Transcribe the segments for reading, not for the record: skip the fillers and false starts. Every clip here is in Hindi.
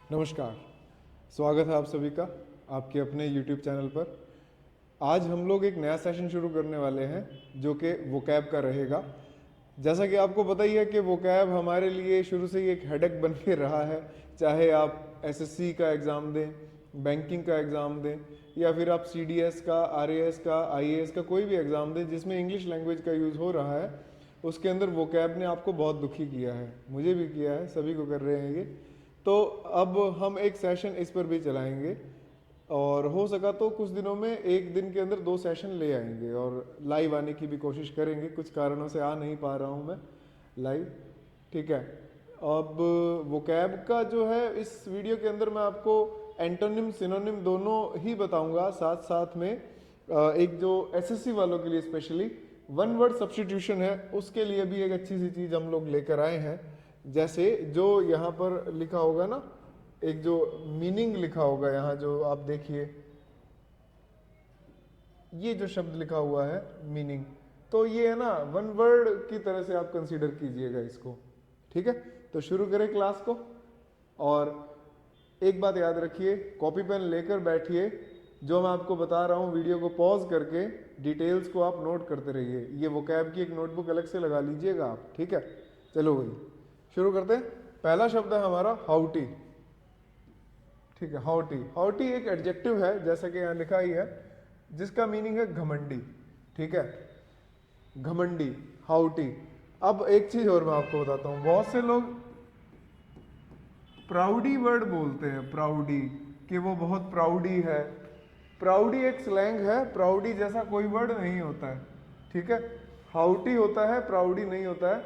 नमस्कार। स्वागत है आप सभी का आपके अपने YouTube चैनल पर। आज हम लोग एक नया सेशन शुरू करने वाले हैं जो कि वोकैब का रहेगा। जैसा कि आपको पता ही है कि वोकैब हमारे लिए शुरू से ही एक हेडेक बन के रहा है। चाहे आप एसएससी का एग्ज़ाम दें, बैंकिंग का एग्ज़ाम दें, या फिर आप सीडीएस का, आरएएस का, आईएएस का कोई भी एग्ज़ाम दें जिसमें इंग्लिश लैंग्वेज का यूज़ हो रहा है, उसके अंदर वोकैब ने आपको बहुत दुखी किया है। मुझे भी किया है, सभी को कर रहे हैं ये। तो अब हम एक सेशन इस पर भी चलाएंगे और हो सका तो कुछ दिनों में एक दिन के अंदर 2 सेशन ले आएंगे और लाइव आने की भी कोशिश करेंगे। कुछ कारणों से आ नहीं पा रहा हूँ मैं लाइव, ठीक है। अब वोकैब का जो है इस वीडियो के अंदर मैं आपको एंटोनिम सिनोनिम दोनों ही बताऊंगा, साथ साथ में एक जो एसएससी वालों के लिए स्पेशली वन वर्ड सब्स्टिट्यूशन है उसके लिए भी एक अच्छी सी चीज़ हम लोग लेकर आए हैं। जैसे जो यहाँ पर लिखा होगा ना, एक जो मीनिंग लिखा होगा यहाँ, जो आप देखिए ये जो शब्द लिखा हुआ है मीनिंग, तो ये है ना वन वर्ड की तरह से आप कंसीडर कीजिएगा इसको, ठीक है। तो शुरू करें क्लास को। और एक बात याद रखिए, कॉपी पेन लेकर बैठिए। जो मैं आपको बता रहा हूँ वीडियो को पॉज करके डिटेल्स को आप नोट करते रहिए। ये वोकैब की एक नोटबुक अलग से लगा लीजिएगा आप, ठीक है। चलो भाई शुरू करते हैं। पहला शब्द है हमारा हाउटी, ठीक है। हाउटी, हाउटी एक एडजेक्टिव है जैसा कि यहाँ लिखा ही है, जिसका मीनिंग है घमंडी, ठीक है। घमंडी, हाउटी। अब एक चीज और मैं आपको बताता हूँ, बहुत से लोग प्राउडी वर्ड बोलते हैं, प्राउडी, कि वो बहुत प्राउडी है। प्राउडी एक स्लैंग है, प्राउडी जैसा कोई वर्ड नहीं होता है, ठीक है। हाउटी होता है, प्राउडी नहीं होता है।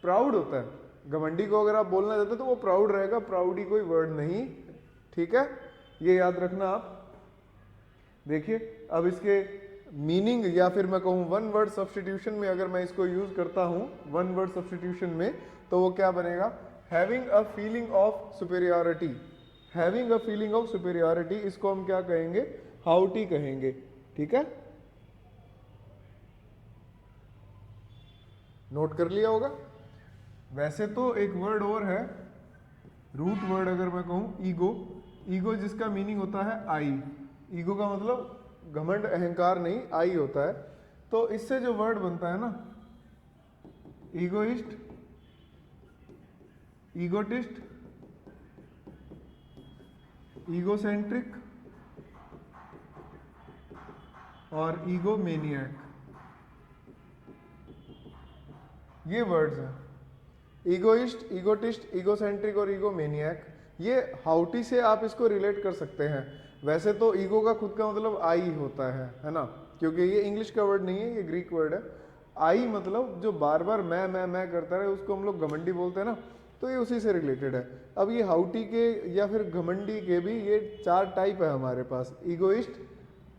प्राउड होता है, घमंडी को अगर आप बोलना चाहते तो वो प्राउड रहेगा, प्राउडी कोई वर्ड नहीं, ठीक है। ये याद रखना आप। देखिए अब इसके मीनिंग, या फिर मैं कहूँ वन वर्ड सब्स्टिट्यूशन में अगर मैं इसको यूज करता हूँ वन वर्ड सब्स्टिट्यूशन में, तो वो क्या बनेगा? Having a feeling of superiority. Having a feeling of superiority, इसको हम क्या कहेंगे? हाउटी कहेंगे, ठीक है। नोट कर लिया होगा। वैसे तो एक वर्ड और है, रूट वर्ड अगर मैं कहूँ ईगो। ईगो जिसका मीनिंग होता है आई। ईगो का मतलब घमंड, अहंकार नहीं, आई होता है। तो इससे जो वर्ड बनता है ना, ईगोइस्ट, ईगोटिस्ट, ईगोसेंट्रिक और ईगोमेनियक, ये वर्ड्स हैं। ईगोइस्ट, ईगोटिस्ट, ईगोसेंट्रिक और ईगोमेनियक, ये हाउटी से आप इसको रिलेट कर सकते हैं। वैसे तो ईगो का खुद का मतलब आई होता है ना, क्योंकि ये इंग्लिश का वर्ड नहीं है, ये ग्रीक वर्ड है। आई मतलब जो बार बार मैं करता रहे, उसको हम लोग घमंडी बोलते हैं ना, तो ये उसी से रिलेटेड है। अब ये हाउटी के या फिर घमंडी के भी ये 4 टाइप है हमारे पास। Egoist,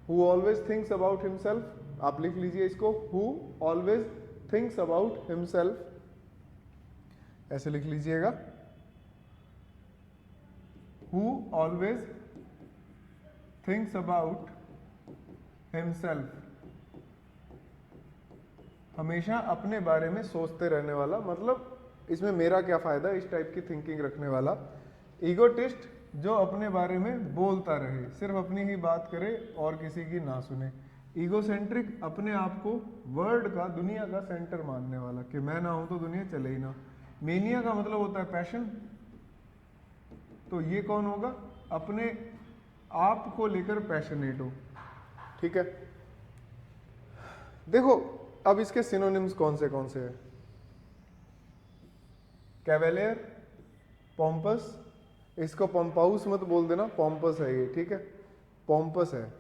who always thinks about himself, आप लिख लीजिए इसको, who always thinks about himself, ऐसे लिख लीजिएगा, who always thinks about himself, हमेशा अपने बारे में सोचते रहने वाला, मतलब इसमें मेरा क्या फायदा, इस टाइप की थिंकिंग रखने वाला। ईगोटिस्ट, जो अपने बारे में बोलता रहे, सिर्फ अपनी ही बात करे और किसी की ना सुने। ईगोसेंट्रिक, अपने आप को वर्ल्ड का, दुनिया का सेंटर मानने वाला, कि मैं ना हूं तो दुनिया चले ही ना। मेनिया का मतलब होता है पैशन, तो ये कौन होगा? अपने आप को लेकर पैशनेट हो, ठीक है। देखो अब इसके सिनोनिम्स कौन से हैं? कैवेलियर, पॉम्पस, इसको पम्पाउस मत बोल देना, पॉम्पस है ये, ठीक है, पॉम्पस है।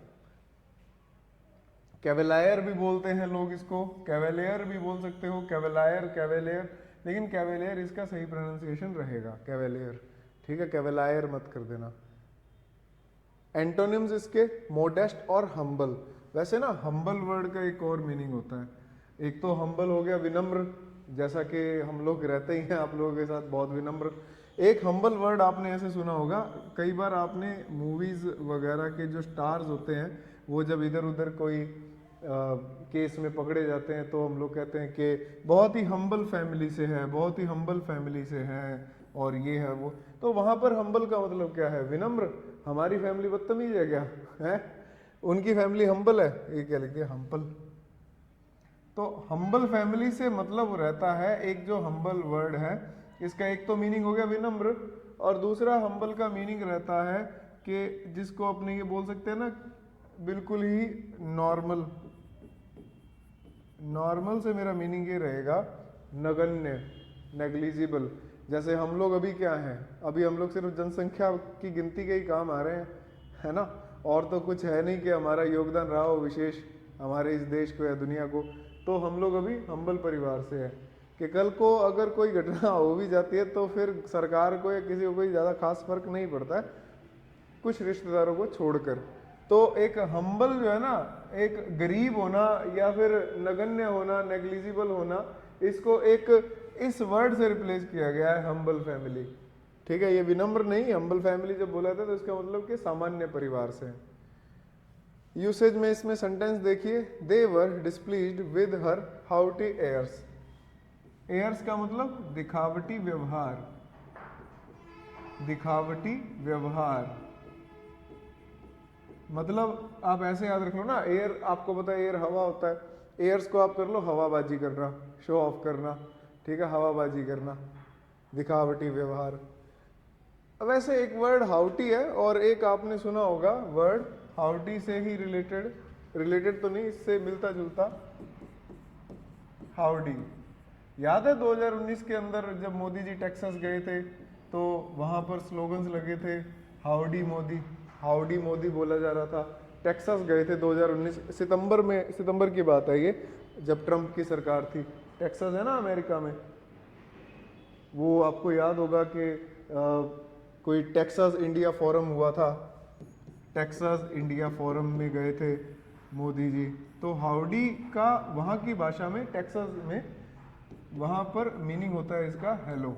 कैवेलायर भी बोलते हैं लोग इसको, कैवेलियर भी बोल सकते हो, कैवेलायर, कैवेलियर, लेकिन कैवेलियर इसका सही प्रोनाउंसिएशन रहेगा, कैवेलियर, ठीक है। कैवेलायर मत कर देना। एंटोनिम्स इसके मोडेस्ट और हम्बल। वैसे ना हम्बल वर्ड का एक और मीनिंग होता है। एक तो हम्बल हो गया विनम्र, जैसा कि हम लोग रहते ही हैं आप लोगों के साथ बहुत विनम्र। एक हम्बल वर्ड आपने ऐसे सुना होगा, कई बार आपने मूवीज वगैरह के जो स्टार्स होते हैं वो जब इधर उधर कोई केस में पकड़े जाते हैं तो हम लोग कहते हैं कि बहुत ही हम्बल फैमिली से है, बहुत ही हम्बल फैमिली से है, और ये है वो। तो वहाँ पर हम्बल का मतलब क्या है? विनम्र। हमारी फैमिली बदतमीज है क्या है? उनकी फैमिली हम्बल है, ये क्या लिख दिया? हम्बल। तो हम्बल फैमिली से मतलब रहता है, एक जो हम्बल वर्ड है इसका एक तो मीनिंग हो गया विनम्र, और दूसरा हम्बल का मीनिंग रहता है कि जिसको अपने ये बोल सकते हैं ना, बिल्कुल ही नॉर्मल। नॉर्मल से मेरा मीनिंग ये रहेगा नगण्य, नेग्लिजिबल। जैसे हम लोग अभी क्या हैं, अभी हम लोग सिर्फ जनसंख्या की गिनती के ही काम आ रहे हैं, है ना, और तो कुछ है नहीं कि हमारा योगदान रहा हो विशेष हमारे इस देश को या दुनिया को। तो हम लोग अभी हम्बल परिवार से हैं कि कल को अगर कोई घटना हो भी जाती है तो फिर सरकार को या किसी को कोई ज़्यादा खास फर्क नहीं पड़ता है, कुछ रिश्तेदारों को छोड़कर। तो एक हम्बल जो है ना, एक गरीब होना या फिर नगण्य होना, नेग्लिजिबल होना, इसको एक इस वर्ड से रिप्लेस किया गया है, हम्बल फैमिली। ठीक है, ये विनम्र नहीं, हम्बल फैमिली जब बोला था तो इसका मतलब कि सामान्य परिवार से। यूसेज में इसमें सेंटेंस देखिए, दे वर displeased with her हाउटी years. Years का मतलब दिखावटी व्यवहार, दिखावटी व्यवहार। मतलब आप ऐसे याद रख लो ना, एयर आपको पता है एयर हवा होता है, एयर्स को आप कर लो हवाबाजी करना, शो ऑफ करना, ठीक है, हवाबाजी करना, दिखावटी व्यवहार। वैसे एक वर्ड हाउटी है, और एक आपने सुना होगा वर्ड हाउटी से ही रिलेटेड, रिलेटेड तो नहीं, इससे मिलता जुलता, हाउडी। याद है 2019 के अंदर जब मोदी जी टेक्सास गए थे तो वहाँ पर स्लोगन्स लगे थे, हाउडी मोदी, हाउडी मोदी बोला जा रहा था। टेक्सास गए थे 2019 सितंबर में, सितंबर की बात है ये, जब ट्रंप की सरकार थी। टेक्सास है ना अमेरिका में, वो आपको याद होगा कि कोई टेक्सास इंडिया फोरम हुआ था, टेक्सास इंडिया फोरम में गए थे मोदी जी। तो हाउडी का वहाँ की भाषा में, टेक्सास में, वहाँ पर मीनिंग होता है इसका हेलो।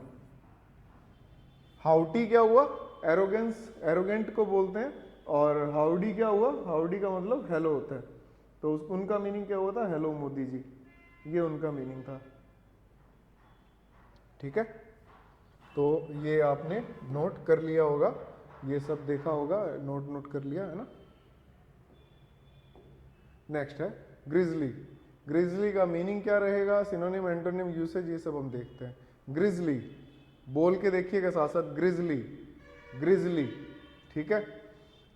हाउटी क्या हुआ? एरोगेंस, एरोगेंट को बोलते हैं। और हाउडी क्या हुआ? हाउडी का मतलब हेलो होता है। तो उनका मीनिंग क्या हुआ था? हेलो मोदी जी, ये उनका मीनिंग था। ठीक है, तो ये आपने नोट कर लिया होगा, ये सब देखा होगा, नोट कर लिया है ना। नेक्स्ट है ग्रिजली। ग्रिजली का मीनिंग क्या रहेगा, सिनोनिम, एंटोनिम, यूसेज, ये सब हम देखते हैं। ग्रिजली बोल के देखिएगा साथ साथ, ग्रिजली, ग्रिजली। ठीक है,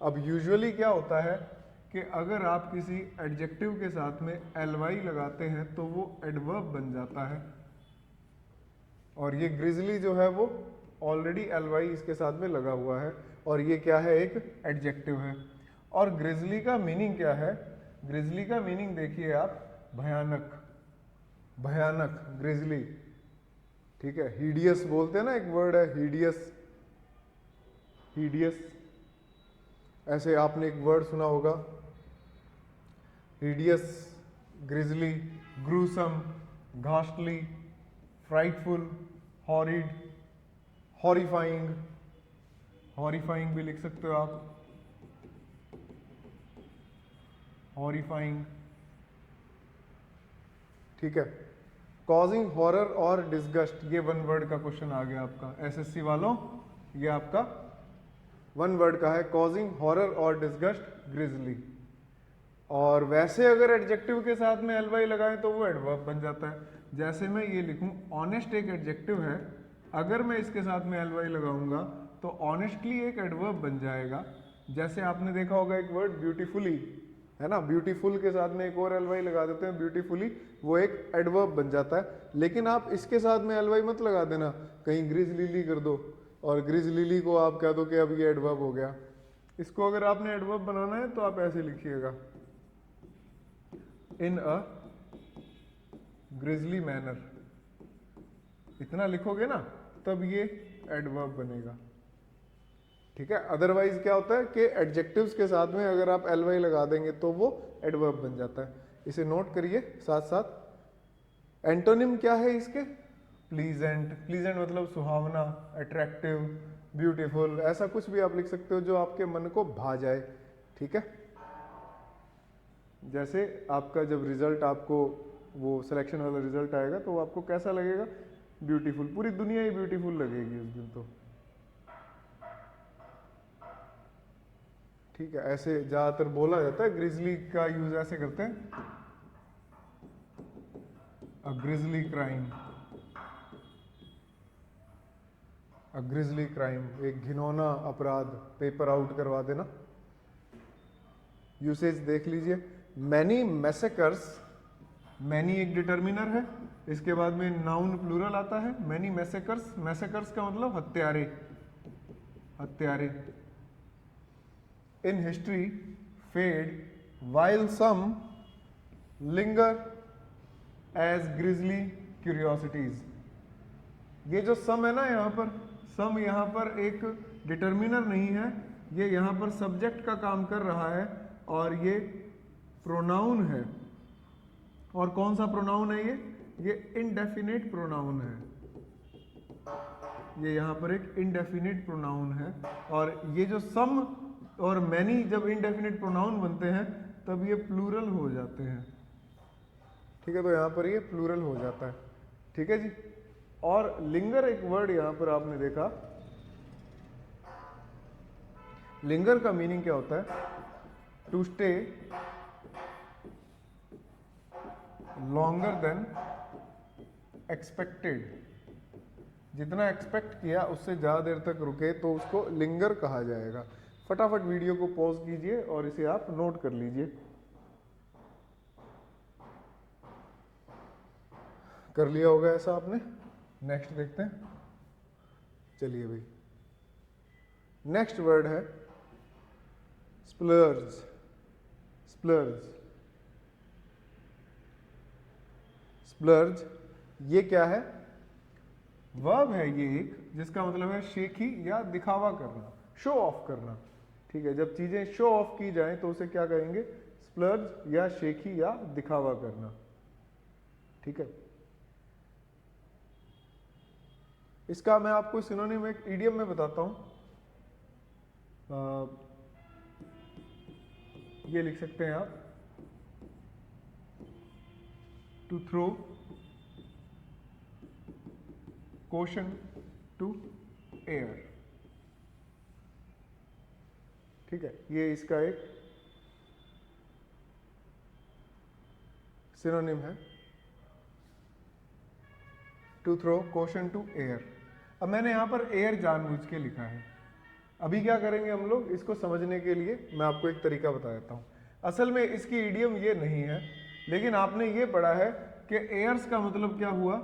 अब यूजुअली क्या होता है कि अगर आप किसी एडजेक्टिव के साथ में एलवाई लगाते हैं तो वो एडवर्ब बन जाता है, और ये ग्रिजली जो है वो ऑलरेडी एलवाई इसके साथ में लगा हुआ है, और ये क्या है? एक एडजेक्टिव है। और ग्रिजली का मीनिंग क्या है? ग्रिजली का मीनिंग देखिए आप, भयानक, भयानक, ग्रिजली। ठीक है, हीडियस बोलते हैं ना, एक वर्ड है हीडियस, हीडियस। ऐसे आपने एक वर्ड सुना होगा, hideous, grisly, gruesome, ghastly, frightful, horrid, horrifying, horrifying भी लिख सकते हो आप, हॉरिफाइंग। ठीक है, कॉजिंग हॉरर और डिस्गस्ट, ये वन वर्ड का क्वेश्चन आ गया आपका एसएससी वालों, ये आपका वन वर्ड का है, कॉजिंग हॉरर और डिस्गस्ट, ग्रिजली। और वैसे अगर एडजेक्टिव के साथ में एलवाई लगाएं तो वो एडवर्ब बन जाता है। जैसे मैं ये लिखूं, ऑनेस्ट एक एडजेक्टिव है, अगर मैं इसके साथ में एलवाई लगाऊंगा तो ऑनेस्टली एक एडवर्ब बन जाएगा। जैसे आपने देखा होगा एक वर्ड ब्यूटीफुली, है ना, ब्यूटीफुल के साथ में एक और एलवाई लगा देते हैं, ब्यूटीफुली, वो एक एडवर्ब बन जाता है। लेकिन आप इसके साथ में एलवाई मत लगा देना, कहीं ग्रिज लिली कर दो और ग्रिज लिली को आप कह दो कि अब ये एडवर्ब हो गया। इसको अगर आपने एडवर्ब बनाना है तो आप ऐसे लिखिएगा, इन अ ग्रिजली मैनर, इतना लिखोगे ना तब ये एडवर्ब बनेगा। ठीक है, अदरवाइज क्या होता है कि एडजेक्टिव्स के साथ में अगर आप एलवाई लगा देंगे तो वो एडवर्ब बन जाता है। इसे नोट करिए साथ साथ। एंटोनिम क्या है इसके? प्लीजेंट, प्लीजेंट मतलब सुहावना, अट्रैक्टिव, ब्यूटीफुल, ऐसा कुछ भी आप लिख सकते हो जो आपके मन को भा जाए। ठीक है, जैसे आपका जब रिजल्ट आपको वो सिलेक्शन वाला रिजल्ट आएगा तो आपको कैसा लगेगा, ब्यूटीफुल, पूरी दुनिया ही ब्यूटीफुल लगेगी उस दिन तो। ठीक है, ऐसे ज्यादातर बोला जाता है, ग्रिजली का यूज ऐसे करते हैं, अ ग्रिजली क्राइम, अ ग्रिजली क्राइम, एक घिनौना अपराध, पेपर आउट करवा देना। यूसेज देख लीजिए, मैनी मैसेकर्स, मैनी एक डिटर्मिनर है, इसके बाद में नाउन प्लूरल आता है, मैनी मैसेकर्स, मैसेकर्स का मतलब हत्यारे, हत्यारे। In history fade while some linger as grizzly curiosities. ये जो सम है ना यहाँ पर, सम यहाँ पर एक डिटर्मिनर नहीं है, ये यहाँ पर सब्जेक्ट का काम कर रहा है और ये प्रोनाउन है। और कौन सा प्रोनाउन है ये इनडेफिनेट प्रोनाउन है, ये यहाँ पर एक इनडेफिनेट प्रोनाउन है। और ये जो सम और मैनी जब इनडेफिनेट प्रोनाउन बनते हैं तब ये प्लूरल हो जाते हैं। ठीक है, तो यहाँ पर ये प्लूरल हो जाता है। ठीक है जी। और लिंगर एक वर्ड यहाँ पर आपने देखा, लिंगर का मीनिंग क्या होता है, to stay longer than expected, जितना एक्सपेक्ट किया उससे ज़्यादा देर तक रुके तो उसको लिंगर कहा जाएगा। फटाफट वीडियो को पॉज कीजिए और इसे आप नोट कर लीजिए। कर लिया होगा ऐसा आपने। नेक्स्ट देखते हैं, चलिए भाई। नेक्स्ट वर्ड है स्प्लर्ज, स्प्लर्ज, स्प्लर्ज। ये क्या है, वर्ब है ये एक, जिसका मतलब है शेखी या दिखावा करना, शो ऑफ करना। ठीक है, जब चीजें शो ऑफ की जाएं तो उसे क्या कहेंगे, स्प्लर्ज या शेखी या दिखावा करना। ठीक है, इसका मैं आपको सिनोनिम एक इडियम में बताता हूं। ये लिख सकते हैं आप, to throw caution to air. ठीक है, ये इसका एक सिनोनिम है, to throw caution to air. अब मैंने यहां पर एयर जानबूझ के लिखा है। अभी क्या करेंगे हम लोग, इसको समझने के लिए मैं आपको एक तरीका बता देता हूं। असल में इसकी इडियम ये नहीं है, लेकिन आपने ये पढ़ा है कि एयर्स का मतलब क्या हुआ,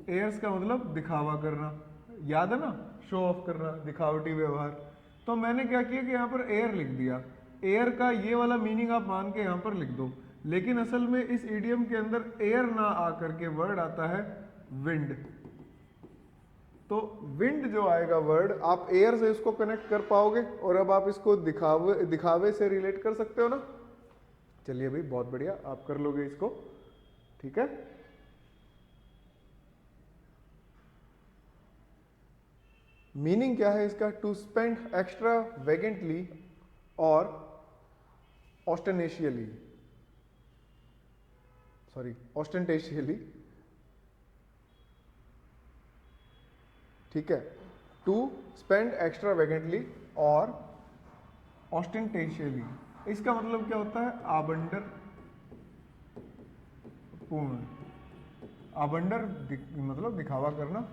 एयर्स का मतलब दिखावा करना, याद है ना, शो ऑफ करना, दिखावटी व्यवहार। तो मैंने क्या किया कि यहाँ पर एयर लिख दिया। एयर का ये वाला मीनिंग आप मान के यहाँ पर लिख दो, लेकिन असल में इस इडियम के अंदर एयर ना आकर के वर्ड आता है विंड। तो विंड जो आएगा वर्ड, आप एयर से इसको कनेक्ट कर पाओगे और अब आप इसको दिखावे से रिलेट कर सकते हो ना। चलिए भाई, बहुत बढ़िया, आप कर लोगे इसको। ठीक है, मीनिंग क्या है इसका, टू स्पेंड एक्स्ट्रा वेगेंटली और ऑस्टेनेशियली, सॉरी ऑस्टेंटेशियली। ठीक है, टू स्पेंड एक्स्ट्रा वेगेंटली और ऑस्टेंटेशियली, इसका मतलब क्या होता है, आबंडर पूर्ण, आबंडर मतलब दिखावा करना।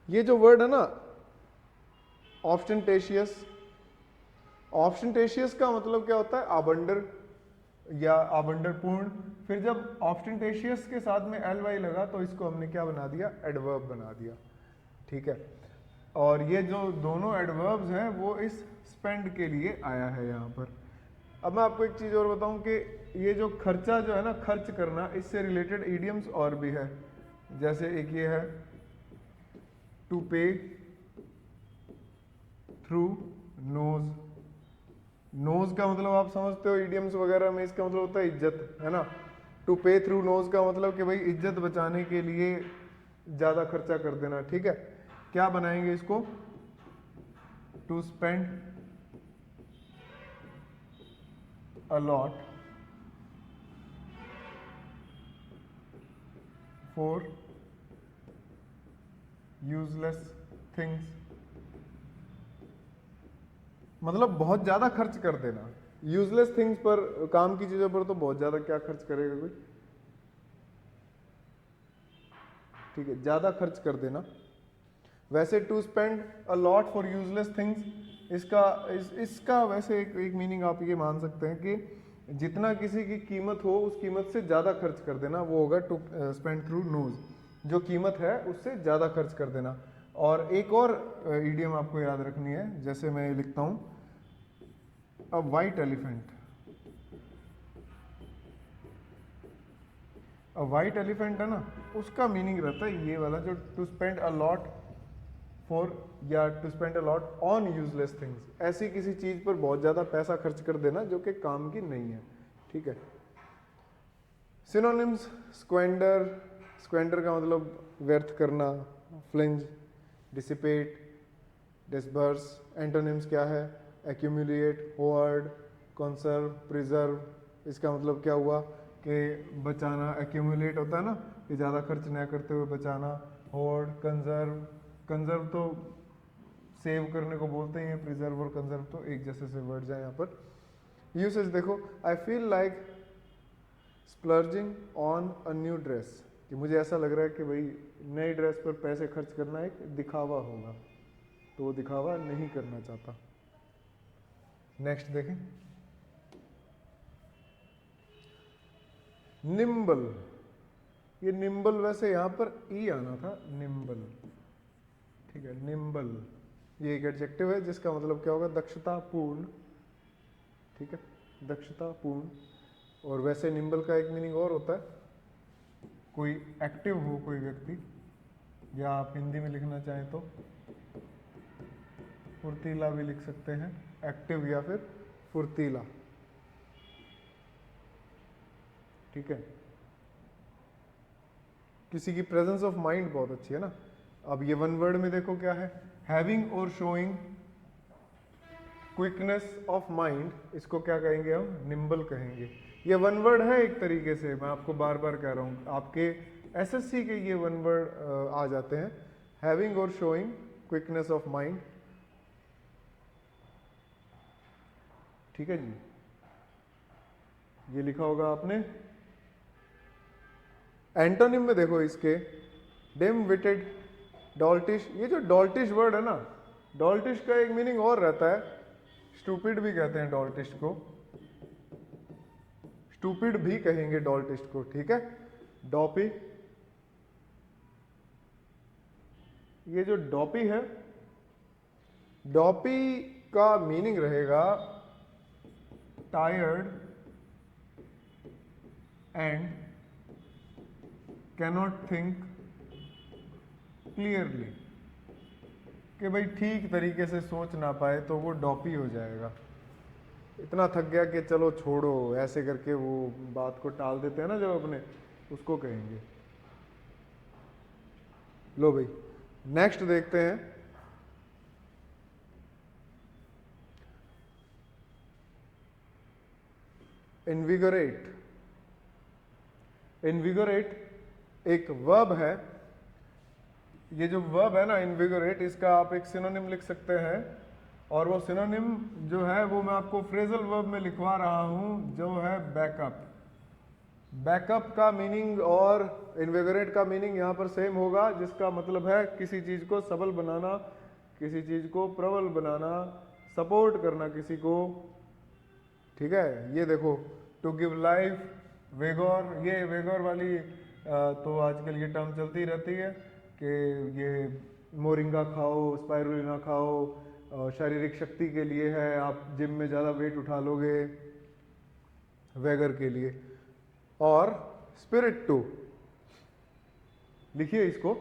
ये जो वर्ड है ना ऑस्टेंटेशियस, ऑस्टेंटेशियस का मतलब क्या होता है, आबंडर या आबंडरपूर्ण। फिर जब ऑस्टेंटेशियस के साथ में एल वाई लगा तो इसको हमने क्या बना दिया, एडवर्ब बना दिया। ठीक है, और ये जो दोनों एडवर्ब्स हैं वो इस स्पेंड के लिए आया है यहाँ पर। अब मैं आपको एक चीज़ और बताऊं कि ये जो खर्चा जो है ना, खर्च करना, इससे रिलेटेड इडियम्स और भी है। जैसे एक ये है टू पे थ्रू नोज। नोज का मतलब आप समझते हो इडियम्स वगैरह में, इसका मतलब होता है इज्जत, है ना। टू पे थ्रू नोज का मतलब कि भाई इज्जत बचाने के लिए ज़्यादा खर्चा कर देना। ठीक है, क्या बनाएंगे इसको, to spend a lot for useless things, मतलब बहुत ज्यादा खर्च कर देना। यूजलेस थिंग्स पर, काम की चीजों पर तो बहुत ज्यादा क्या खर्च करेगा कोई, ठीक है, ज्यादा खर्च कर देना। वैसे to spend a lot for useless things, इसका वैसे एक मीनिंग आप ये मान सकते हैं कि जितना किसी की कीमत हो उस कीमत से ज़्यादा खर्च कर देना, वो होगा टू स्पेंड थ्रू नोज, जो कीमत है उससे ज़्यादा खर्च कर देना। और एक और इडियम आपको याद रखनी है, जैसे मैं लिखता हूँ a white elephant. A white elephant है ना, उसका मीनिंग रहता है ये वाला, जो to spend a lot for, या to spend a lot on useless things, ऐसी किसी चीज पर बहुत ज्यादा पैसा खर्च कर देना जो कि काम की नहीं है, ठीक है। सिनोनिम्स, स्क्वेंडर, स्क्वेंडर का मतलब व्यर्थ करना, फ्लिंज, डिसिपेट, डिसबर्स। एंटोनिम्स क्या है, एक्यूमुलेट, होवर्ड, कंसर्व, प्रिजर्व। इसका मतलब क्या हुआ कि बचाना, एक्यूमुलेट होता है ना कि ज़्यादा खर्च न करते हुए बचाना। होवर्ड, कंजर्व, कंजर्व तो सेव करने को बोलते हैं, प्रिजर्व और कंजर्व तो एक जैसे से वर्ड्स हैं यहाँ पर। यूसेज देखो, I feel like splurging on a new dress, कि मुझे ऐसा लग रहा है कि भाई नई ड्रेस पर पैसे खर्च करना एक दिखावा होगा, तो वो दिखावा नहीं करना चाहता। नेक्स्ट देखें, निम्बल। ये निम्बल वैसे यहां पर ई आना था, निम्बल, ठीक है, निम्बल। ये एक एडजेक्टिव है जिसका मतलब क्या होगा, दक्षतापूर्ण, ठीक है, दक्षतापूर्ण। और वैसे निम्बल का एक मीनिंग और होता है, कोई एक्टिव हो कोई व्यक्ति, या आप हिंदी में लिखना चाहें तो फुर्तीला भी लिख सकते हैं, एक्टिव या फिर फुर्तीला, ठीक है। किसी की प्रेजेंस ऑफ माइंड बहुत अच्छी है ना। अब ये वन वर्ड में देखो क्या है, हैविंग और शोइंग क्विकनेस ऑफ माइंड, इसको क्या कहेंगे हम, निम्बल कहेंगे। ये वन वर्ड है एक तरीके से, मैं आपको बार बार कह रहा हूँ, आपके एसएससी के ये वन वर्ड आ जाते हैं, हैविंग और शोइंग क्विकनेस ऑफ माइंड, ठीक है जी। ये लिखा होगा आपने। एंटोनिम में देखो इसके, डिम विटेड, डॉल्टिश। ये जो डॉल्टिश वर्ड है ना, डॉल्टिश का एक मीनिंग और रहता है, स्टूपिड भी कहते हैं डॉल्टिश को, स्टूपिड भी कहेंगे डॉल्टिश को, ठीक है। डॉपी, ये जो डॉपी है, डॉपी का मीनिंग रहेगा tired and cannot think clearly, कि भाई ठीक तरीके से सोच ना पाए तो वो डॉपी हो जाएगा। इतना थक गया कि चलो छोड़ो, ऐसे करके वो बात को टाल देते हैं ना जब अपने, उसको कहेंगे। लो भाई नेक्स्ट देखते हैं, इनविगोरेट। इनविगोरेट एक वर्ब है, ये जो वर्ब है ना इनविगोरेट, इसका आप एक सिनोनिम लिख सकते हैं, और वो सिनोनिम जो है वो मैं आपको फ्रेजल वर्ब में लिखवा रहा हूं, जो है बैकअप। बैकअप का मीनिंग और इनविगोरेट का मीनिंग यहाँ पर सेम होगा, जिसका मतलब है किसी चीज को सबल बनाना, किसी चीज को प्रबल बनाना, सपोर्ट करना किसी को, ठीक है। ये देखो, टू गिव लाइफ, वेगोर, ये वेगोर वाली तो आजकल ये टर्म चलती रहती है कि ये मोरिंगा खाओ, स्पाइरुलिना खाओ, शारीरिक शक्ति के लिए है, आप जिम में ज़्यादा वेट उठा लोगे, वेगर के लिए। और स्पिरिट टू, लिखिए इसको,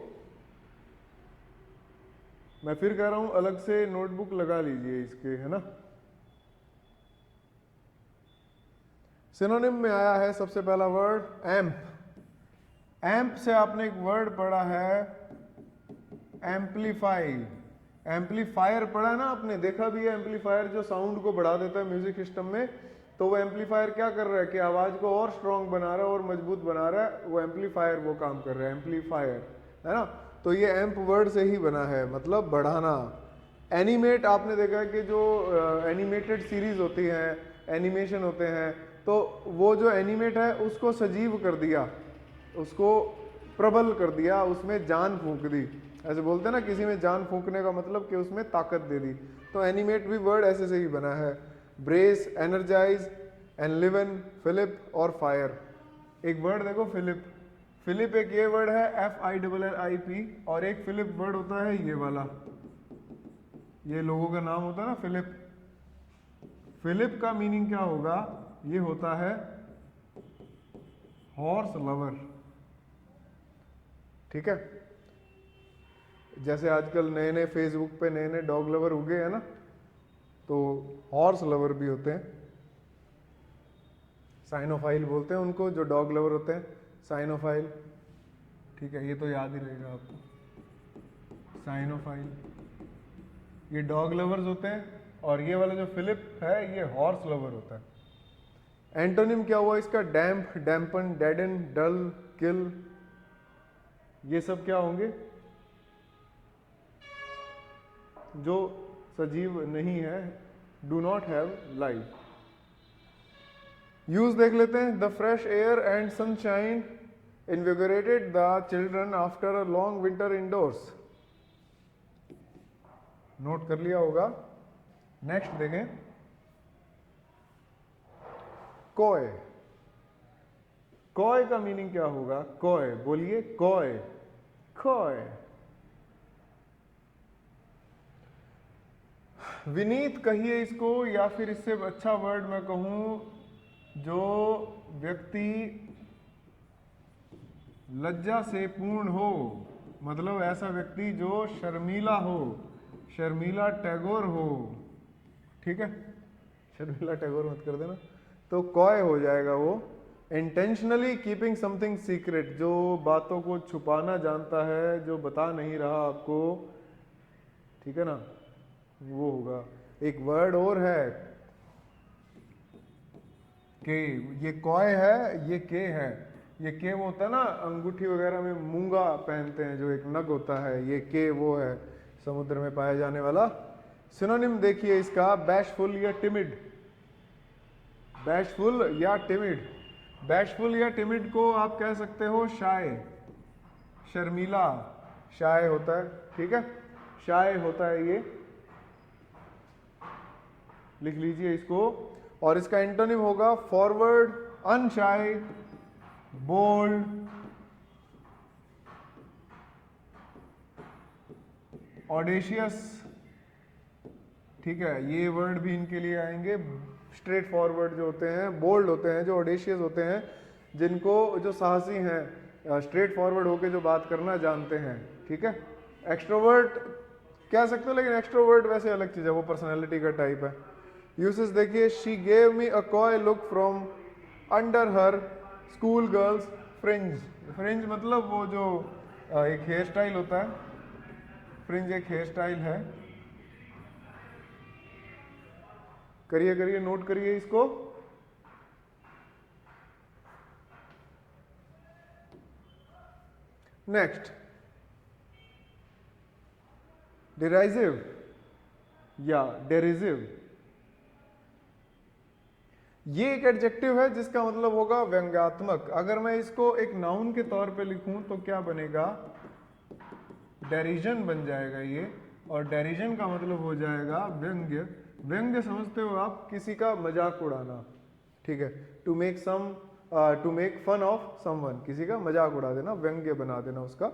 मैं फिर कह रहा हूं अलग से नोटबुक लगा लीजिए इसके, है ना। सिनोनिम में आया है सबसे पहला वर्ड एम्प। एम्प से आपने एक वर्ड पढ़ा है एम्पलीफाई। एम्पलीफायर पढ़ा है ना आपने, देखा भी है एम्पलीफायर जो साउंड को बढ़ा देता है म्यूजिक सिस्टम में, तो वो एम्पलीफायर क्या कर रहा है कि आवाज को और स्ट्रांग बना रहा है और मजबूत बना रहा है, वो एम्पलीफायर वो काम कर रहा है, एम्पलीफायर, है ना। तो ये एम्प वर्ड से ही बना है, मतलब बढ़ाना। एनिमेट आपने देखा है कि जो एनिमेटेड सीरीज होती हैं, एनिमेशन होते हैं, तो वो जो एनिमेट है उसको सजीव कर दिया, उसको प्रबल कर दिया, उसमें जान फूंक दी। ऐसे बोलते हैं ना, किसी में जान फूंकने का मतलब कि उसमें ताकत दे दी। तो एनिमेट भी वर्ड ऐसे से ही बना है। ब्रेस, एनर्जाइज, एनलिवन, फिलिप और फायर। एक वर्ड देखो फिलिप, फिलिप एक ये वर्ड है FILLIP, और एक फिलिप वर्ड होता है ये वाला, ये लोगों का नाम होता है ना फिलिप। फिलिप का मीनिंग क्या होगा, ये होता है हॉर्स लवर, ठीक है। जैसे आजकल नए नए फेसबुक पे नए नए डॉग लवर उगे हैं ना, तो हॉर्स लवर भी होते हैं, साइनोफाइल बोलते हैं उनको, जो डॉग लवर होते हैं, साइनोफाइल, ठीक है। ये तो याद ही रहेगा आपको, साइनोफाइल, ये डॉग लवर्स होते हैं, और ये वाला जो फिलिप है ये हॉर्स लवर होता है। एंटोनिम क्या हुआ इसका, डैम्प, डैम्पन, डेडन, डल, किल, ये सब क्या होंगे, जो सजीव नहीं है, do not have life. Use देख लेते हैं। The fresh air and sunshine invigorated the children after a long winter indoors. Note कर लिया होगा। नेक्स्ट देखें, कॉय। कॉय का मीनिंग क्या होगा, कॉय बोलिए, कॉय, कॉय। विनीत कहिए इसको, या फिर इससे अच्छा वर्ड मैं कहूं, जो व्यक्ति लज्जा से पूर्ण हो, मतलब ऐसा व्यक्ति जो शर्मीला हो, शर्मीला टैगोर हो, ठीक है, शर्मीला टैगोर मत कर देना, तो कॉय हो जाएगा वो। इंटेंशनली कीपिंग समथिंग सीक्रेट, जो बातों को छुपाना जानता है, जो बता नहीं रहा आपको, ठीक है ना, वो होगा। एक वर्ड और है के, ये कॉय है, ये के है। ये के वो होता है ना, अंगूठी वगैरह में मूंगा पहनते हैं जो एक नग होता है, ये के वो है, समुद्र में पाया जाने वाला। सिनोनिम देखिए इसका, बैशफुल या टिमिड, बैशफुल या टिमिड। बैशफुल या टिमिड को आप कह सकते हो शाय, शर्मीला, शाय होता है, ठीक है, शाय होता है ये, लिख लीजिए इसको। और इसका एंटोनिम होगा फॉरवर्ड, अनशाय, बोल्ड, ऑडेशियस, ठीक है, ये वर्ड भी इनके लिए आएंगे। स्ट्रेट फॉरवर्ड जो होते हैं, बोल्ड होते हैं, जो ऑडेशियस होते हैं, जिनको, जो साहसी हैं, स्ट्रेट फॉरवर्ड होके जो बात करना जानते हैं, ठीक है। एक्सट्रोवर्ट कह सकते हो, लेकिन एक्सट्रोवर्ट वैसे अलग चीज़ है, वो पर्सनैलिटी का टाइप है। यूसेस देखिए, she gave me a coy look from under her school girls fringe. Fringe मतलब वो जो एक हेयर स्टाइल होता है, फ्रिंज एक हेयर स्टाइल है। करिए करिए, नोट करिए इसको। नेक्स्ट, डिराइजिव या डेरिजिव, ये एक एडजेक्टिव है जिसका मतलब होगा व्यंग्यात्मक। अगर मैं इसको एक नाउन के तौर पे लिखूं तो क्या बनेगा, डेरिजन बन जाएगा ये, और डेरिजन का मतलब हो जाएगा व्यंग्य। व्यंग्य समझते हो आप, किसी का मजाक उड़ाना, ठीक है, to make some, to make fun of someone, किसी का मजाक उड़ा देना, व्यंग्य बना देना उसका,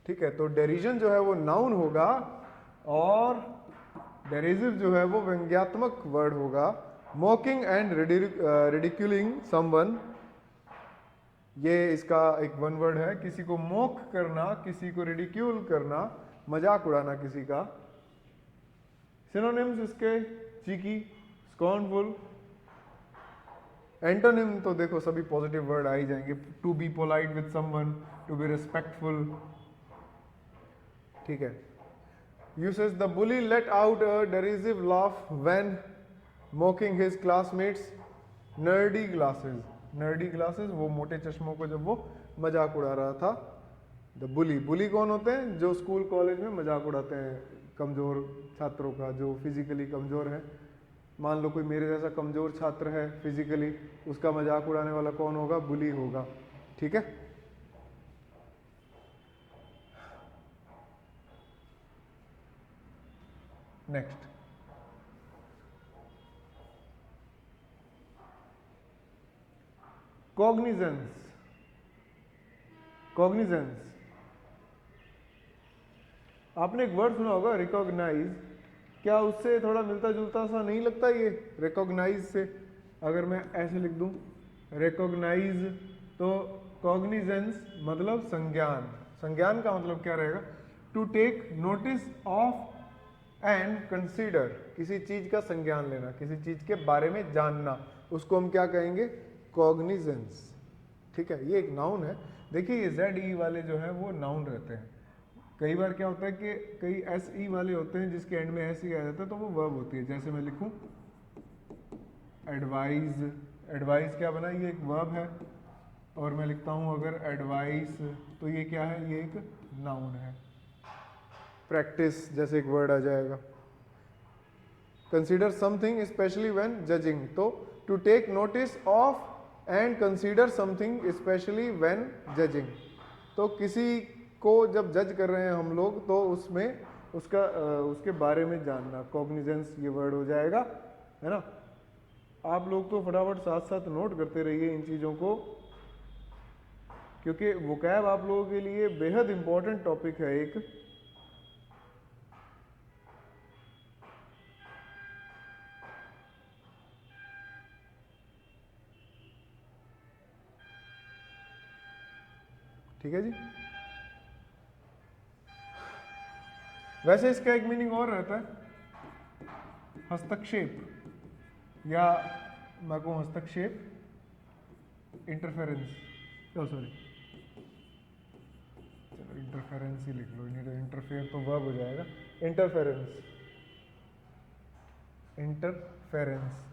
ठीक है। तो डेरिजन जो है वो नाउन होगा, और डेरिजिव जो है वो व्यंग्यात्मक वर्ड होगा। मॉकिंग एंड रिडिक्यूलिंग समवन, ये इसका एक वन वर्ड है, किसी को मॉक करना, किसी को रिडिक्यूल करना, मजाक उड़ाना किसी का। सिनोनिम्स इसके, चीकी, स्कॉर्नफुल। एंटोनिम तो देखो सभी पॉजिटिव वर्ड आ ही जाएंगे, to be polite with someone, to be respectful, ठीक है। Uses, the bully let out a derisive laugh when mocking his classmates. Nerdy glasses, nerdy glasses, वो मोटे चश्मों को जब वो मजाक उड़ा रहा था। द बुली, बुली कौन होते हैं? जो स्कूल कॉलेज में मजाक उड़ाते हैं कमज़ोर छात्रों का, जो फिजिकली कमज़ोर है। मान लो कोई मेरे जैसा कमज़ोर छात्र है फिजिकली, उसका मजाक उड़ाने वाला कौन होगा? बुली होगा। ठीक है। Next, cognizance. कॉग्निजेंस, आपने एक वर्ड सुना होगा रिकॉग्नाइज, क्या उससे थोड़ा मिलता जुलता सा नहीं लगता ये रिकॉग्नाइज से? अगर मैं ऐसे लिख दूं रिकॉग्नाइज, तो कॉग्निजेंस मतलब संज्ञान। संज्ञान का मतलब क्या रहेगा? To take notice of and consider, किसी चीज का संज्ञान लेना, किसी चीज के बारे में जानना, उसको हम क्या कहेंगे? कॉग्निजेंस। ठीक है, ये एक नाउन है। देखिए ये जेड ई वाले जो है वो नाउन रहते हैं। कई बार क्या होता है कि कई एस ई वाले होते हैं जिसके एंड में एस ई आ जाता है, तो वो वर्ब होती है। जैसे मैं लिखूं एडवाइज, एडवाइस क्या बना? ये एक वर्ब है। और मैं लिखता हूं अगर एडवाइस, तो ये क्या है? ये एक नाउन है। प्रैक्टिस जैसे एक वर्ड आ जाएगा। Consider something specially when judging, तो to take notice of and consider something specially when judging, तो किसी को जब जज कर रहे हैं हम लोग तो उसमें उसके बारे में जानना, कॉग्निजेंस ये वर्ड हो जाएगा, है ना। आप लोग तो फटाफट साथ साथ नोट करते रहिए इन चीज़ों को, क्योंकि वोकैब आप लोगों के लिए बेहद इंपॉर्टेंट टॉपिक है एक। ठीक है जी। वैसे इसका एक मीनिंग और रहता है, हस्तक्षेप, या मैं कहूँ हस्तक्षेप, इंटरफेरेंस, सॉरी चलो इंटरफेरेंस ही लिख लो, नहीं तो इंटरफेयर तो वर्ब हो जाएगा। Interference, interference.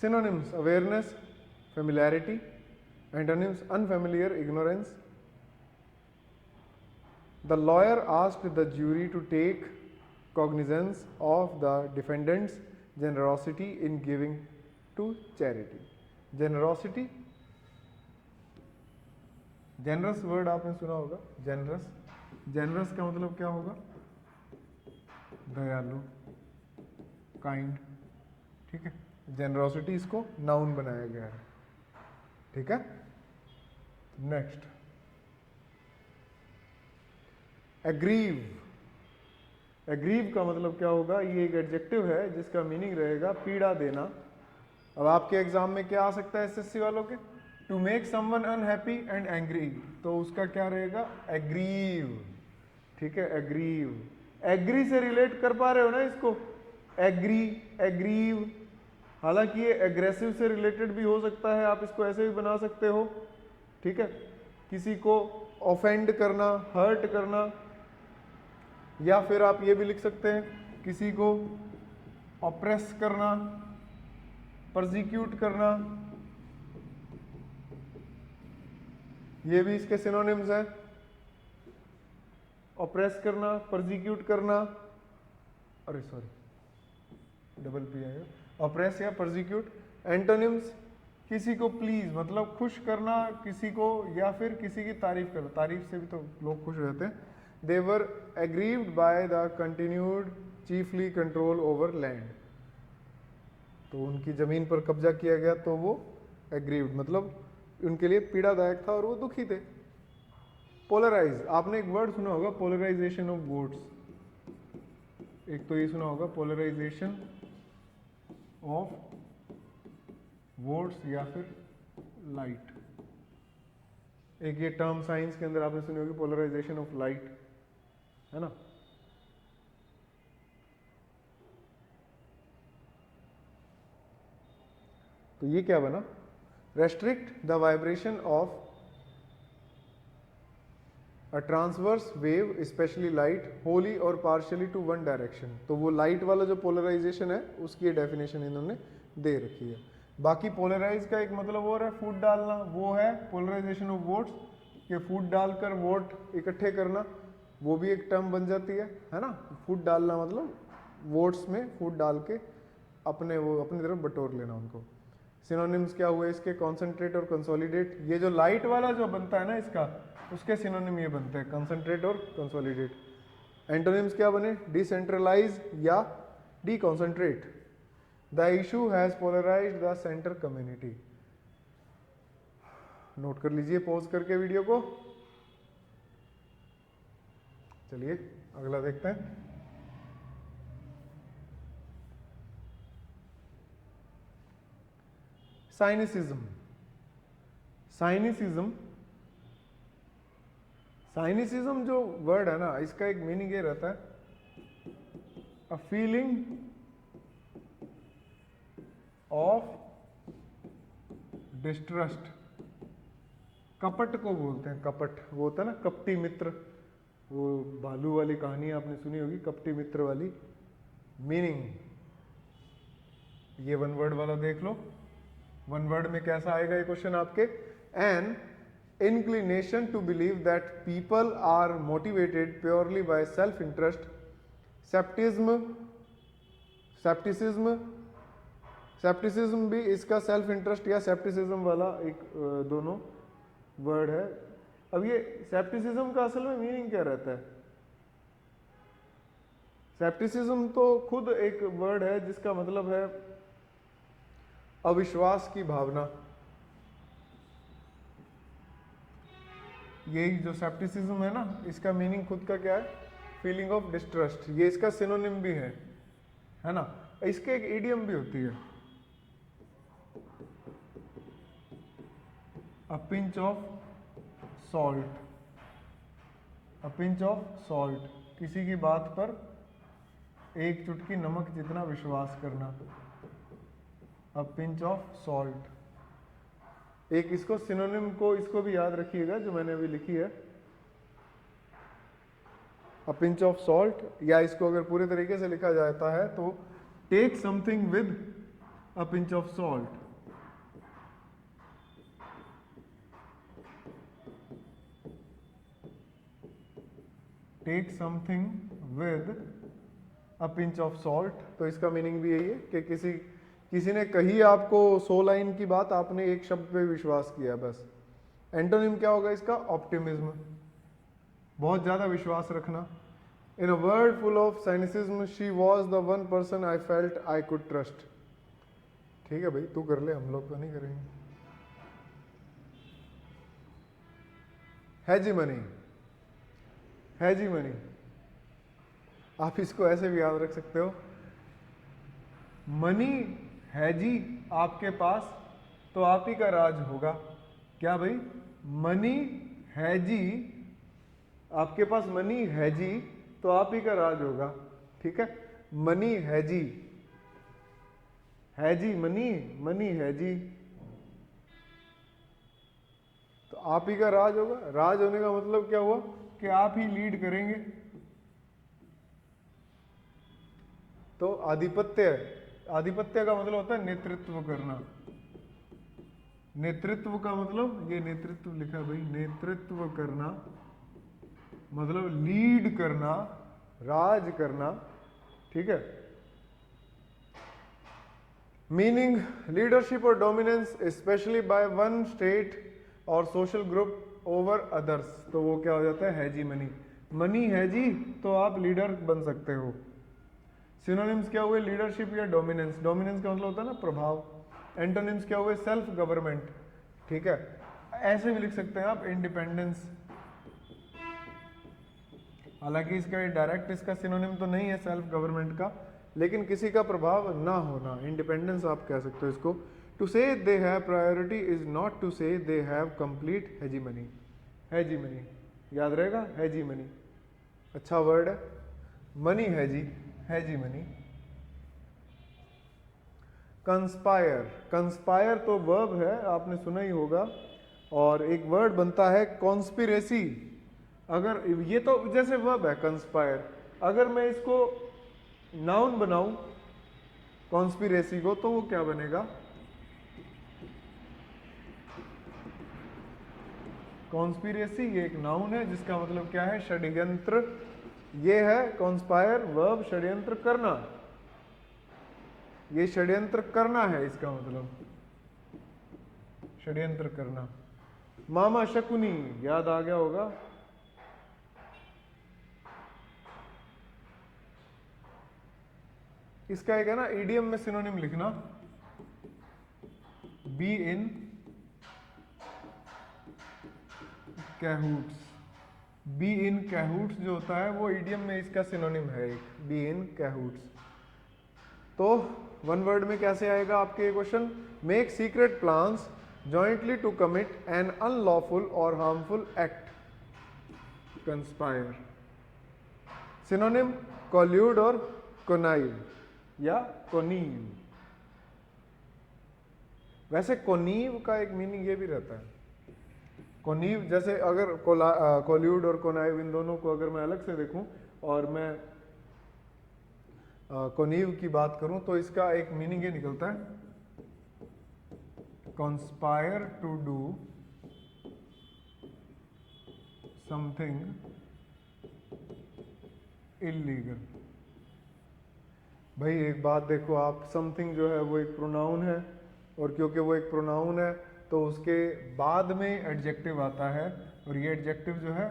Synonyms: awareness, familiarity. Antonyms: unfamiliar, ignorance. The lawyer asked the jury to take cognizance of the defendant's generosity in giving to charity. Generosity, generous word आपने सुना होगा, generous। generous का मतलब क्या होगा? दयालु, काइंड। ठीक है, जेनरोसिटी इसको नाउन बनाया गया है। ठीक है। Next, aggrieve. एग्रीव का मतलब क्या होगा? ये एक एडजेक्टिव है जिसका मीनिंग रहेगा पीड़ा देना। अब आपके एग्जाम में क्या आ सकता है एसएससी वालों के? To make someone unhappy and angry, तो उसका क्या रहेगा? एग्रीव। ठीक है, एग्रीव। एग्री से रिलेट कर पा रहे हो ना इसको? Agree, aggrieve. हालांकि ये एग्रेसिव से रिलेटेड भी हो सकता है, आप इसको ऐसे भी बना सकते हो। ठीक है, किसी को ऑफेंड करना, हर्ट करना, या फिर आप ये भी लिख सकते हैं किसी को ऑप्रेस करना, परसिक्यूट करना, ये भी इसके सिनोनिम्स हैं। ऑप्रेस करना, परसिक्यूट करना, अरे सॉरी डबल पी आएगा, ऑप्रेस या परसिक्यूट। एंटोनिम्स: किसी को प्लीज मतलब खुश करना किसी को, या फिर किसी की तारीफ करना, तारीफ से भी तो लोग खुश रहते हैं। They were aggrieved by the continued chiefly control over land, तो उनकी जमीन पर कब्जा किया गया तो वो एग्रीव्ड मतलब उनके लिए पीड़ादायक था और वो दुखी थे। पोलराइज, आपने एक वर्ड सुना होगा पोलराइजेशन ऑफ वोट्स। एक तो ये सुना होगा पोलराइजेशन ऑफ वोट्स या फिर लाइट। एक ये टर्म साइंस के अंदर आपने सुनी होगी पोलराइजेशन ऑफ लाइट, है ना। तो ये क्या बना? Restrict the vibration of a transverse wave specially light Holi और पार्शियली टू वन डायरेक्शन। तो वो लाइट वाला जो पोलराइजेशन है उसकी ये डेफिनेशन इन्होंने दे रखी है। बाकी पोलराइज का एक मतलब और है फूट डालना, वो है पोलराइजेशन ऑफ वोट्स, कि फूट डालकर वोट इकट्ठे करना, वो भी एक टर्म बन जाती है ना। फूट डालना मतलब वोट्स में फूट डाल के अपनी तरफ बटोर लेना उनको। सिनोनिम्स क्या हुए इसके, कॉन्सेंट्रेट और कंसोलिडेट। ये जो लाइट वाला जो बनता है ना इसका, उसके सिनोनिम ये बनते हैं कंसंट्रेट और कंसोलिडेट। एंटोनिम्स क्या बने, डिसेंट्रलाइज या deconcentrate. The issue has polarised the centre community. Note कर लीजिए पॉज करके वीडियो को। चलिए अगला देखते हैं। साइनिसिज्म। साइनिसिज्म साइनिसिज्म जो वर्ड है ना, इसका एक मीनिंग ये रहता है अ फीलिंग ऑफ डिस्ट्रस्ट। कपट को बोलते हैं, कपट वो होता है ना कपटी मित्र, वो भालू वाली कहानी आपने सुनी होगी, कपटी मित्र वाली। मीनिंग ये वन वर्ड वाला देख लो। वन वर्ड में कैसा आएगा ये क्वेश्चन आपके, N inclination to believe that people are motivated purely by self interest, skepticism भी इसका सेल्फ इंटरेस्ट या सेप्टिसिज्म वाला एक दोनों वर्ड है। अब ये सेप्टिसिज्म का असल में मीनिंग क्या रहता है? सेप्टिसिज्म तो खुद एक वर्ड है जिसका मतलब है अविश्वास की भावना। यही जो सेप्टिसिज्म है ना, इसका मीनिंग खुद का क्या है, फीलिंग ऑफ डिस्ट्रस्ट। ये इसका सिनोनिम भी है ना। इसके एक इडियम भी होती है, अ pinch of salt. A pinch of salt, किसी की बात पर एक चुटकी नमक जितना विश्वास करना। अ पिंच ऑफ सॉल्ट। एक इसको सिनोनिम को इसको भी याद रखिएगा जो मैंने अभी लिखी है, अ पिंच ऑफ सॉल्ट। या इसको अगर पूरे तरीके से लिखा जाता है तो take something with a pinch of salt. Take something with a pinch of salt. तो इसका मीनिंग भी यही है कि किसी ने कही आपको 100 लाइन की बात, आपने एक शब्द पे विश्वास किया बस। एंटोनिम क्या होगा इसका, ऑप्टिमिज्म, बहुत ज्यादा विश्वास रखना। In a world full of cynicism she was the one person I felt I could trust. ठीक है भाई, तू कर ले, हम लोग तो नहीं करेंगे। हेजीमनी। हेजीमनी आप इसको ऐसे भी याद रख सकते हो, मनी है जी आपके पास तो आप ही का राज होगा। क्या भाई, मनी है जी आपके पास, मनी है जी तो आप ही का राज होगा। ठीक है, मनी है जी मनी, मनी है जी तो आप ही का राज होगा। राज होने का मतलब क्या हुआ कि आप ही लीड करेंगे। तो आधिपत्य, आधिपत्य का मतलब होता है नेतृत्व करना। नेतृत्व का मतलब, ये नेतृत्व लिखा है भाई, नेतृत्व करना मतलब लीड करना, राज करना। ठीक है, मीनिंग लीडरशिप और dominance specially by one state और सोशल ग्रुप ओवर अदर्स। तो वो क्या हो जाता है, हैजी मनी। मनी है जी तो आप लीडर बन सकते हो। सिनोनिम्स क्या हुए, लीडरशिप या डोमिनेंस। डोमिनेंस का मतलब होता है ना प्रभाव। एंटोनिम्स क्या हुए, सेल्फ गवर्नमेंट। ठीक है, ऐसे भी लिख सकते हैं आप, इंडिपेंडेंस। हालांकि इसका डायरेक्ट इसका सिनोनिम तो नहीं है सेल्फ गवर्नमेंट का, लेकिन किसी का प्रभाव ना होना, इंडिपेंडेंस आप कह सकते हो इसको। To say they have priority is not to say they have complete hegemony. Hegemony याद रहेगा, हेजीमनी अच्छा वर्ड है। मनी है जी, हेजीमनी। कंस्पायर, कंस्पायर तो वर्ब है, आपने सुना ही होगा। और एक वर्ड बनता है कॉन्स्पिरेसी। अगर ये तो जैसे वर्ब है कंस्पायर, अगर मैं इसको नाउन बनाऊं कॉन्स्पिरेसी को, तो वो क्या बनेगा? कॉन्स्पिरेसी ये एक नाउन है जिसका मतलब क्या है? षड्यंत्र। ये है कॉन्स्पायर वर्ब, षड्यंत्र करना। ये षड्यंत्र करना है, इसका मतलब षड्यंत्र करना। मामा शकुनी याद आ गया होगा। इसका एक है ना ईडियम में सिनोनिम लिखना, बी इन कैहूट्स। बी इन कैहूट्स जो होता है वो ईडियम में इसका सिनोनिम है एक, बी इन कैहूट्स। तो वन वर्ड में कैसे आएगा आपके question? Make secret plans jointly to commit an unlawful और harmful act, conspire. Synonym collude और कोनाइव या कोनीव। वैसे कोनीव का एक मीनिंग ये भी रहता है, कोनीव जैसे अगर कोल्यूड और कोनाइव इन दोनों को अगर मैं अलग से देखूं और मैं कोनीव की बात करूं तो इसका एक मीनिंग ये निकलता है, conspire to do something illegal. भाई एक बात देखो आप, समथिंग जो है वो एक प्रोनाउन है, और क्योंकि वो एक प्रोनाउन है तो उसके बाद में एडजेक्टिव आता है, और ये एडजेक्टिव जो है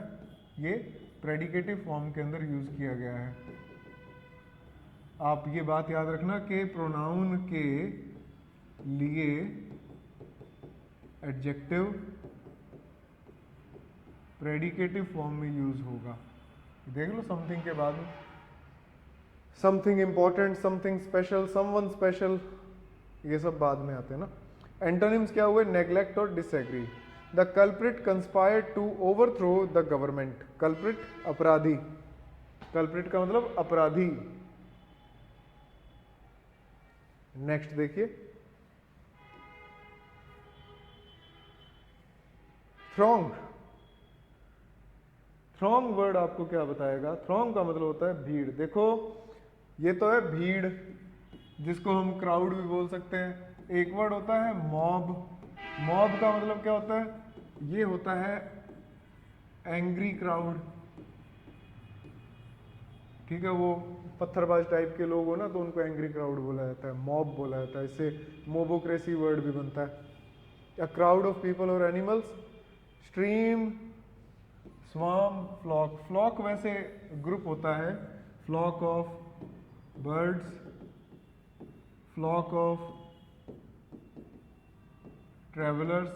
ये प्रेडिकेटिव फॉर्म के अंदर यूज किया गया है। आप ये बात याद रखना कि प्रोनाउन के लिए एडजेक्टिव प्रेडिकेटिव फॉर्म में यूज होगा। देख लो समथिंग के बाद में, something important, something special, someone special, ये सब बाद में आते हैं ना। एंटोनिम्स क्या हुए? नेग्लेक्ट और disagree. The culprit conspired to overthrow the government. Culprit अपराधी, कल्प्रिट का मतलब अपराधी। नेक्स्ट देखिए, थ्रॉन्ग। थ्रॉन्ग वर्ड आपको क्या बताएगा? थ्रॉन्ग का मतलब होता है भीड़। देखो ये तो है भीड़, जिसको हम क्राउड भी बोल सकते हैं। एक वर्ड होता है मॉब। मॉब का मतलब क्या होता है? ये होता है एंग्री क्राउड, ठीक है। वो पत्थरबाज टाइप के लोग हो ना, तो उनको एंग्री क्राउड बोला जाता है, मॉब बोला जाता है। इससे मोबोक्रेसी वर्ड भी बनता है। अ क्राउड ऑफ पीपल और animals, stream, swarm, flock. Flock वैसे ग्रुप होता है, flock of birds, flock of travellers,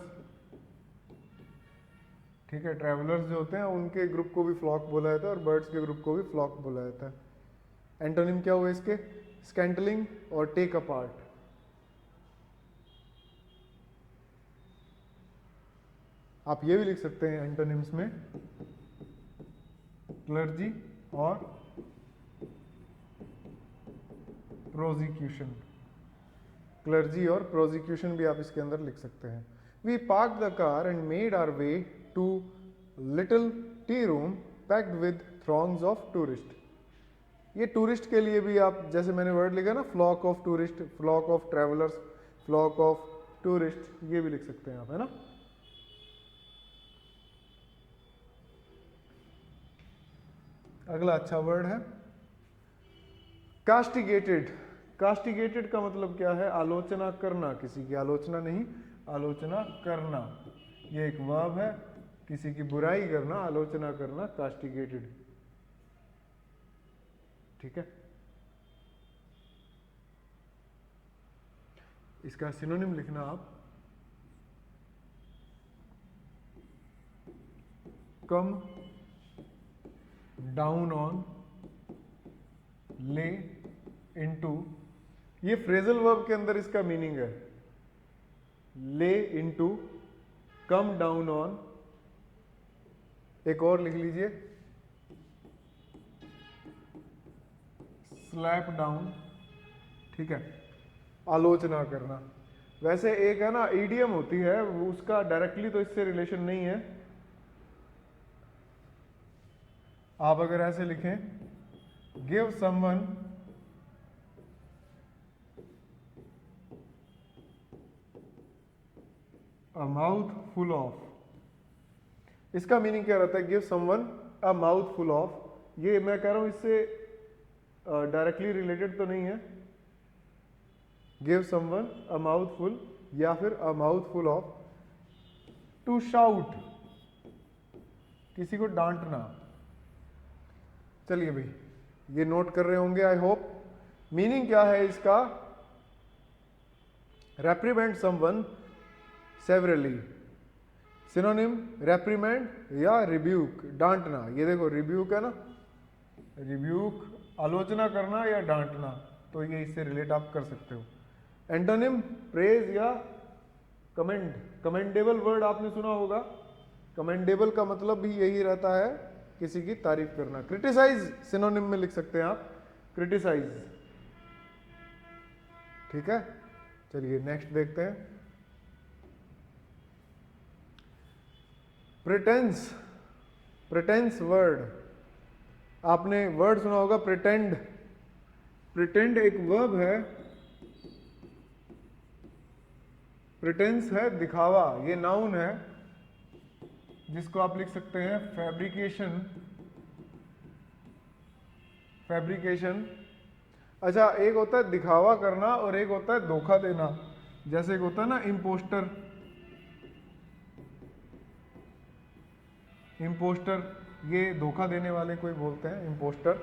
ठीक है। ट्रैवलर्स जो होते हैं उनके ग्रुप को भी फ्लॉक बोला जाता है, और बर्ड्स के ग्रुप को भी फ्लॉक बोला जाता है। एंटोनिम क्या हुए इसके? स्कैंटलिंग और टेक अपार्ट। आप ये भी लिख सकते हैं एंटोनिम्स में, क्लर्जी और प्रोजिक्यूशन। क्लर्जी और प्रोजिक्यूशन भी आप इसके अंदर लिख सकते हैं। We park the car and made our way to little tea room packed with throngs of tourist. ये टूरिस्ट के लिए भी आप, जैसे मैंने वर्ड लिखा ना, flock of tourist, flock of travellers, flock of tourist, ये भी लिख सकते हैं आप, है ना। अगला अच्छा वर्ड है कास्टिगेटेड। कास्टिगेटेड का मतलब क्या है? आलोचना करना, किसी की आलोचना नहीं, आलोचना करना। ये एक वर्ब है, किसी की बुराई करना, आलोचना करना, कास्टिगेटेड, ठीक है। इसका सिनोनिम लिखना आप, कम डाउन ऑन, ले इनटू। ये फ्रेजल वर्ब के अंदर इसका मीनिंग है, ले इनटू, कम डाउन ऑन। एक और लिख लीजिए, स्लैप डाउन, ठीक है, आलोचना करना। वैसे एक है ना ईडियम होती है, उसका डायरेक्टली तो इससे रिलेशन नहीं है, आप अगर ऐसे लिखें, give someone a mouthful of, इसका मीनिंग क्या रहता है? Give someone a mouthful of. ये मैं कह रहा हूं इससे डायरेक्टली रिलेटेड तो नहीं है, give someone a mouthful या फिर a mouthful of. To shout, किसी को डांटना। चलिए भाई, ये नोट कर रहे होंगे आई होप। मीनिंग क्या है इसका? रेप्रीमेंड समवन सेवरली। सिनोनिम रेप्रीमेंड या रिब्यूक, डांटना। ये देखो रिब्यूक है ना, रिब्यूक आलोचना करना या डांटना, तो ये इससे रिलेट आप कर सकते हो। एंटोनिम प्रेज या कमेंड। कमेंडेबल वर्ड आपने सुना होगा, कमेंडेबल का मतलब भी यही रहता है, किसी की तारीफ करना। क्रिटिसाइज सिनोनिम में लिख सकते हैं आप, क्रिटिसाइज। ठीक है, चलिए नेक्स्ट देखते हैं। प्रिटेंस, प्रिटेंस वर्ड, आपने वर्ड सुना होगा प्रिटेंड। प्रिटेंड एक वर्ब है, प्रिटेंस है दिखावा, ये नाउन है जिसको आप लिख सकते हैं फैब्रिकेशन। फैब्रिकेशन। अच्छा, एक होता है दिखावा करना और एक होता है धोखा देना। जैसे एक होता है ना इम्पोस्टर, इम्पोस्टर, ये धोखा देने वाले कोई बोलते हैं impostor.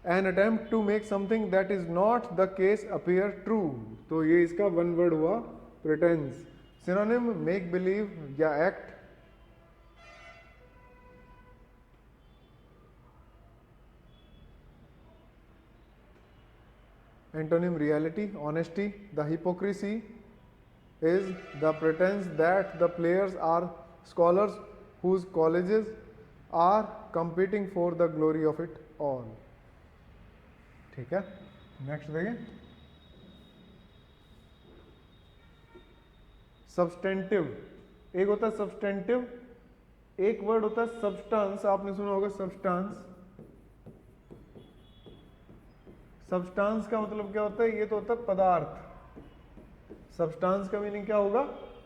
An attempt to make something that is not the case appear true, तो ये इसका वन वर्ड हुआ प्रिटेंस। सिनोनिम मेक बिलीव या act. Antonym reality, honesty. The hypocrisy is the pretense that the players are scholars whose colleges are competing for the glory of it all। ठीक है, नेक्स्ट देखिए। सब्सटेंटिव, एक होता है सब्सटेंटिव, एक वर्ड होता है सब्सटेंस। आपने सुना होगा सब्सटेंस। सब्सटेंस का मतलब क्या होता है? ये तो होता है पदार्थ। सब्सटेंस का मीनिंग क्या होगा?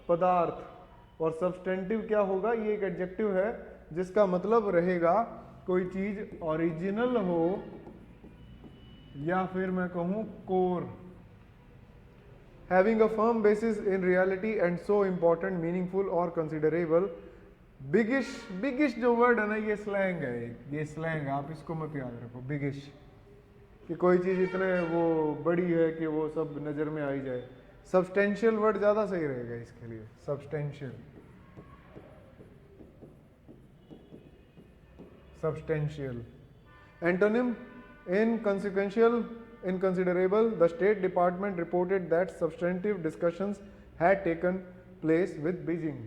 पदार्थ। और सब्सटेंटिव क्या होगा? ये एक एडजेक्टिव है जिसका मतलब रहेगा कोई चीज ओरिजिनल हो या फिर मैं कहूं core. Having a firm basis in reality and so important, meaningful और कंसिडरेबल। बिगिश, बिगिश जो वर्ड है ना, ये स्लैंग है, ये स्लैंग है, आप इसको मत याद रखो। बिगिश कि कोई चीज इतने वो बड़ी है कि वो सब नजर में आ ही जाए। सब्सटेंशियल वर्ड ज्यादा सही रहेगा इसके लिए, substantial. Substantial. Antonym inconsequential, inconsiderable. The state department reported that substantive discussions had taken place with Beijing.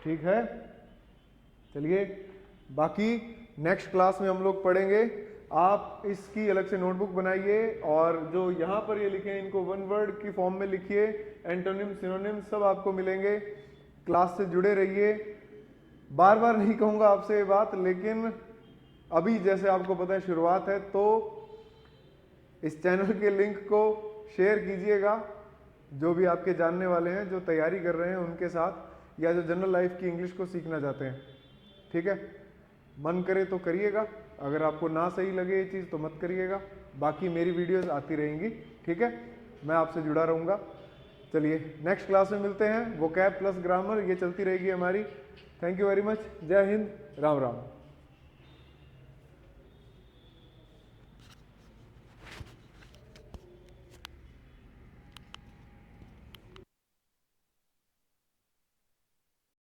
ठीक है, चलिए बाकी नेक्स्ट क्लास में हम लोग पढ़ेंगे। आप इसकी अलग से नोटबुक बनाइए और जो यहाँ पर ये लिखे हैं इनको वन वर्ड की फॉर्म में लिखिए। एंटोनिम, सिनोनिम सब आपको मिलेंगे। क्लास से जुड़े रहिए। बार बार नहीं कहूँगा आपसे ये बात, लेकिन अभी जैसे आपको पता है शुरुआत है, तो इस चैनल के लिंक को शेयर कीजिएगा जो भी आपके जानने वाले हैं, जो तैयारी कर रहे हैं उनके साथ, या जो जनरल लाइफ की इंग्लिश को सीखना चाहते हैं। ठीक है, मन करे तो करिएगा, अगर आपको ना सही लगे ये चीज़ तो मत करिएगा। बाकी मेरी वीडियोस आती रहेंगी। ठीक है, मैं आपसे जुड़ा रहूँगा। चलिए नेक्स्ट क्लास में मिलते हैं। वोकैब प्लस ग्रामर ये चलती रहेगी हमारी। Thank you very much. जय हिंद, राम राम।